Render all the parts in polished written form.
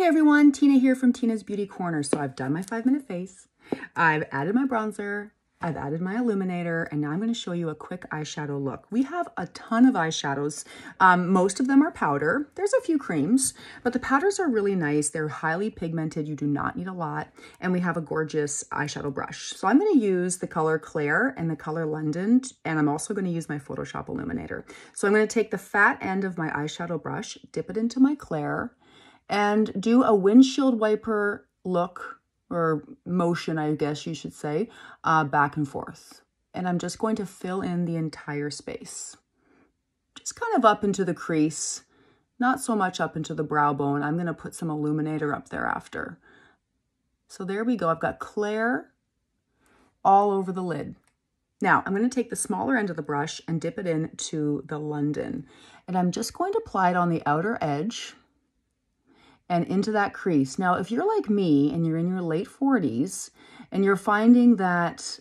Hey everyone, Tina here from Tina's Beauty Corner. So I've done my 5-minute face, I've added my bronzer, I've added my illuminator, and now I'm going to show you a quick eyeshadow look. We have a ton of eyeshadows. Most of them are powder. There's a few creams, but the powders are really nice. They're highly pigmented. You do not need a lot. And we have a gorgeous eyeshadow brush. So I'm going to use the color Claire and the color London, and I'm also going to use my Photoshop illuminator. So I'm going to take the fat end of my eyeshadow brush, dip it into my Claire, and do a windshield wiper look, or motion, I guess you should say, back and forth. And I'm just going to fill in the entire space. Just kind of up into the crease, not so much up into the brow bone. I'm gonna put some illuminator up there after. So there we go, I've got Claire all over the lid. Now, I'm gonna take the smaller end of the brush and dip it into the London. And I'm just going to apply it on the outer edge and into that crease. Now, if you're like me and you're in your late 40s and you're finding that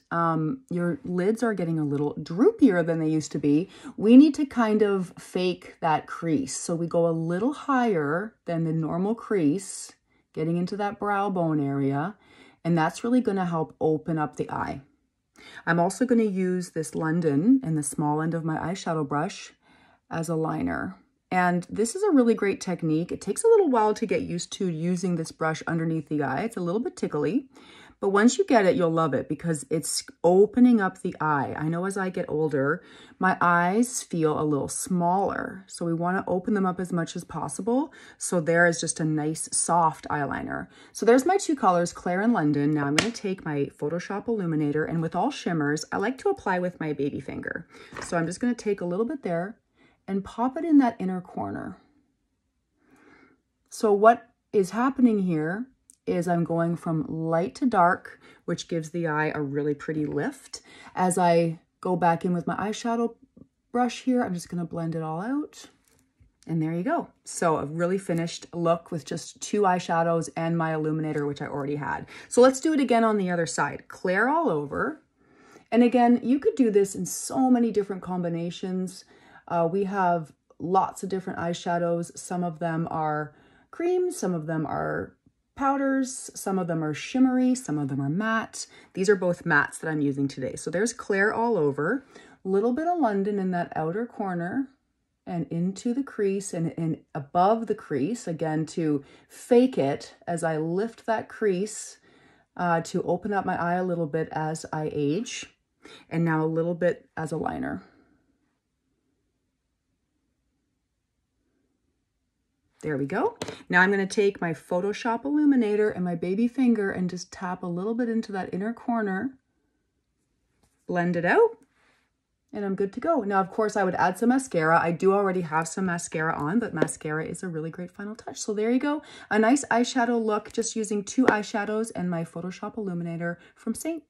your lids are getting a little droopier than they used to be, we need to kind of fake that crease. So we go a little higher than the normal crease, getting into that brow bone area, and that's really gonna help open up the eye. I'm also gonna use this London and the small end of my eyeshadow brush as a liner. And this is a really great technique. It takes a little while to get used to using this brush underneath the eye. It's a little bit tickly, but once you get it, you'll love it because it's opening up the eye. I know as I get older, my eyes feel a little smaller. So we want to open them up as much as possible. So there is just a nice soft eyeliner. So there's my two colors, Claire and London. Now I'm going to take my Photoshop illuminator, and with all shimmers, I like to apply with my baby finger. So I'm just going to take a little bit there and pop it in that inner corner. So what is happening here is I'm going from light to dark, which gives the eye a really pretty lift. As I go back in with my eyeshadow brush here, I'm just gonna blend it all out. And there you go. So a really finished look with just two eyeshadows and my illuminator, which I already had. So let's do it again on the other side. Claire all over. And again, you could do this in so many different combinations. We have lots of different eyeshadows. Some of them are creams, some of them are powders, some of them are shimmery, some of them are matte. These are both mattes that I'm using today. So there's Claire all over, a little bit of London in that outer corner and into the crease and above the crease, again, to fake it as I lift that crease to open up my eye a little bit as I age, and now a little bit as a liner. There we go. Now I'm going to take my Photoshop illuminator and my baby finger and just tap a little bit into that inner corner, blend it out, and I'm good to go. Now, of course, I would add some mascara. I do already have some mascara on, but mascara is a really great final touch. So there you go. A nice eyeshadow look, just using two eyeshadows and my Photoshop illuminator from St.